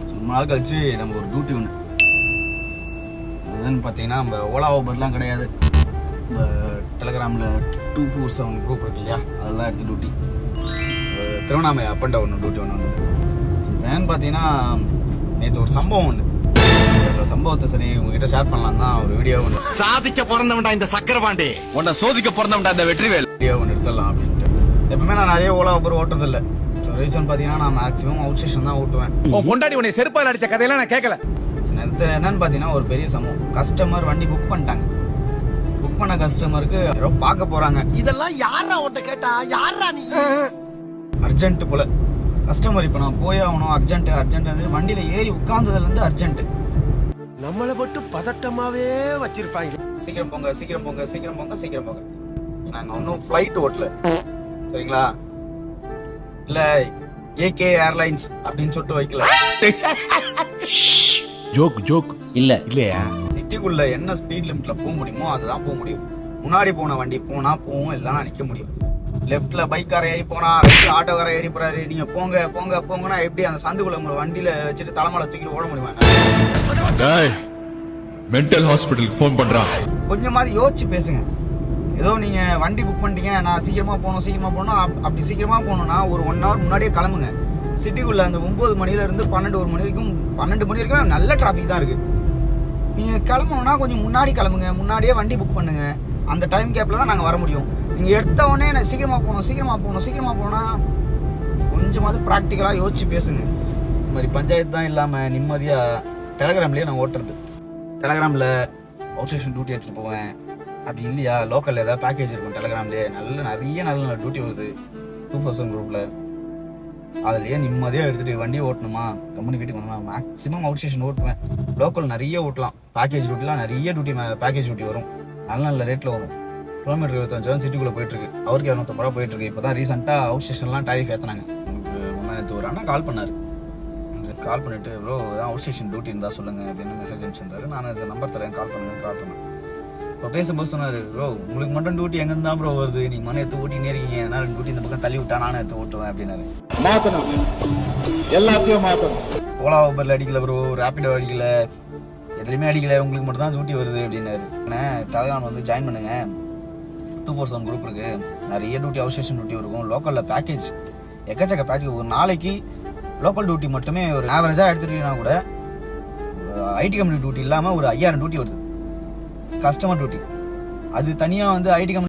சும்மா கழிச்சு நம்ம ஒரு டியூட்டி ஒன்று என்னன்னு பார்த்தீங்கன்னா நம்ம ஓலா ஊபர்லாம் கிடையாது. இந்த டெலிகிராமில் 247 குரூப் இருக்கு இல்லையா, அதெல்லாம் எடுத்து duty Tiruvannamalai up and down duty ஒன்று வந்தது. என்னன்னு பார்த்தீங்கன்னா நேற்று ஒரு சம்பவம் ஒன்று, சம்பவத்தை சரி உங்ககிட்ட ஷேர் பண்ணலாம் தான் ஒரு வீடியோ ஒன்று. சாதிக்க பிறந்தவன்டா இந்த சக்கரபாண்டி, உன்னை சோதிக்க பிறந்தவன்டா இந்த வெற்றிவேல். வீடியோ ஒன்று எடுத்துடலாம் அப்படின்ட்டு. எப்பவுமே நான் நிறைய ஓலா ஊபர் ஓட்டுறதில்லை. ரீசன் பார்த்தீங்கன்னா நான் மேக்ஸிமம் அவுட் ஸ்டேஷன் தான் ஓட்டுவேன். பொண்டாடி உன்னை செருப்பால் அடிச்ச கதையெல்லாம் நான் கேட்கல. என்னன்னு பார்த்தீங்கன்னா ஒரு பெரிய சம்பவம். கஸ்டமர் வண்டி புக் பண்ணிட்டாங்க. புக் பண்ண கஸ்டமருக்கு யாரோ பார்க்க போறாங்க. இதெல்லாம் யாரா உன்கிட்ட கேட்டா, யாரா நீ? அர்ஜென்ட் போல கஸ்டமர், இப்போ நான் போய் ஆகணும், அர்ஜென்ட் வண்டியில ஏறி உட்கார்ந்ததுல இருந்து அர்ஜென்ட். நம்மளை மட்டும் பதட்டமாவே வச்சிருப்பாங்க. சீக்கிரம் போங்க சீக்கிரம் போங்க சீக்கிரம் போங்க சீக்கிரம் போங்க. நாங்க ஒன்றும் ஃப்ளைட் ஓட்டல சரிங்களா, இல்ல ஏகே ஏர்லைன்ஸ் அப்படின்னு சொல்லிட்டு வைக்கல. ஜோக் ஜோக் இல்ல இல்லையா? சிட்டிக்குள்ள என்ன ஸ்பீட் லிமிட்ல போக முடியுமோ அதுதான் போக முடியும். முன்னாடி போன வண்டி போனா போகும், எல்லாம் நிக்க முடியும். லெஃப்ட்ல பைக்கார ஏறி போனா, ரைட்ல ஆட்டோக்கார ஏறி போறாரு, நீங்க போங்க போங்க போங்கன்னா எப்படி அந்த சந்துக்குள்ள உங்களை வண்டியில வச்சுட்டு தலைமையில தூக்கிட்டு ஓட முடியுமா? மென்டல் ஹாஸ்பிட்டலுக்கு ஃபோன் பண்றான். கொஞ்சமாவது யோசிச்சு பேசுங்க. ஏதோ நீங்க வண்டி புக் பண்ணிட்டீங்க, நான் சீக்கிரமா போகணும் அப்படி சீக்கிரமா போகணும்னா ஒரு 1 hour முன்னாடியே கிளம்புங்க. சிட்டிக்குள்ள அந்த 9 மணில இருந்து 12 மணி வரைக்கும் 12 மணி வரைக்கும் நல்ல டிராஃபிக் தான் இருக்கு. நீங்க கிளம்பணும்னா கொஞ்சம் முன்னாடி கிளம்புங்க, முன்னாடியே வண்டி புக் பண்ணுங்க. அந்த டைம் கேப்ல தான் நாங்க வர முடியும். நீங்க எடுத்த உடனே நான் சீக்கிரமா போனா கொஞ்சமாவது ப்ராக்டிக்கலா யோசிச்சு பேசுங்க. இந்த மாதிரி பஞ்சாயத்து தான் இல்லாம நிம்மதியா டெலிகிராம்லயே நான் ஓட்டுறது. டெலிகிராம்ல அவுட் ஸ்டேஷன் டியூட்டி எடுத்துட்டு போவேன். அப்படி இல்லையா லோக்கல்ல ஏதாவது பேக்கேஜ் இருக்கும் டெலிகிராம்லேயே, நிறைய நல்ல டியூட்டி வருது 247 குரூப்ல. அதுலயே நிம்மதியாக எடுத்துட்டு வண்டியை ஓட்டணுமா, கம்பெனி வீட்டுக்கு வரணுமா, மேக்ஸிமம் அவுட் ஸ்டேஷன் ஓட்டுவேன். லோக்கல் நிறைய ஓட்டலாம். பேக்கேஜ் டியூட்டிலாம் நிறைய டியூட்டி பேக்கேஜ் டியூட்டி வரும், நல்ல ரேட்டில் வரும். கிலோமீட்டர் 25 சிட்டிக்குள்ளே போயிட்டு இருக்கு, அவருக்கு 250 ரூபா போயிட்டு இருக்கு. இப்போ தான் ரீசெண்டாக அவுட் ஸ்டேஷன்லாம் டாரிஃப் ஏற்றினாங்க. எனக்கு முன்னாடி ஒரு அண்ணா கால் பண்ணார். கால் பண்ணிட்டு ப்ரோ ஏதாவது அவுட் ஸ்டேஷன் டியூட்டி இருந்தால் சொல்லுங்க அப்படின்னு மெசேஜ் அனுப்பிச்சிருந்தாரு. நான் அந்த நம்பர் தரேன், கால் பண்ணேன். இப்போ பேசும்போது சொன்னார், ப்ரோ உங்களுக்கு மட்டும் டியூட்டி எங்கேருந்து தான் ப்ரோ வருது, நீங்கள் மன எடுத்து ஓட்டினே இருக்கீங்க, அதனால டியூட்டி இந்த பக்கம் தள்ளி விட்டா நானும் எடுத்து ஓட்டுவேன் அப்படின்னாரு. மாற்றணும், எல்லாத்தையும் மாற்றணும். ஓலா ஊபரில் அடிக்கல ப்ரோ, ரேப்பிடோ அடிக்கல, எதுலையுமே அடிக்கல, உங்களுக்கு மட்டும் தான் டியூட்டி வருது அப்படின்னாரு. டெலிகிராம் வந்து ஜாயின் பண்ணுங்க, 247 குரூப் இருக்கு, நிறைய டியூட்டி அவுட் ஸ்டேஷன் டியூட்டி இருக்கும். லோக்கலில் பேக்கேஜ் எக்கச்சக்க பேக்கேஜ். ஒரு நாளைக்கு லோக்கல் டியூட்டி மட்டுமே ஒரு ஆவரேஜாக எடுத்துட்டீங்கன்னா கூட ஐடி கம்பெனி டியூட்டி இல்லாமல் ஒரு 5000 டியூட்டி வருது. கஸ்டமர் டியூட்டி அது தனியாக வந்து ஐடி கம்பெனி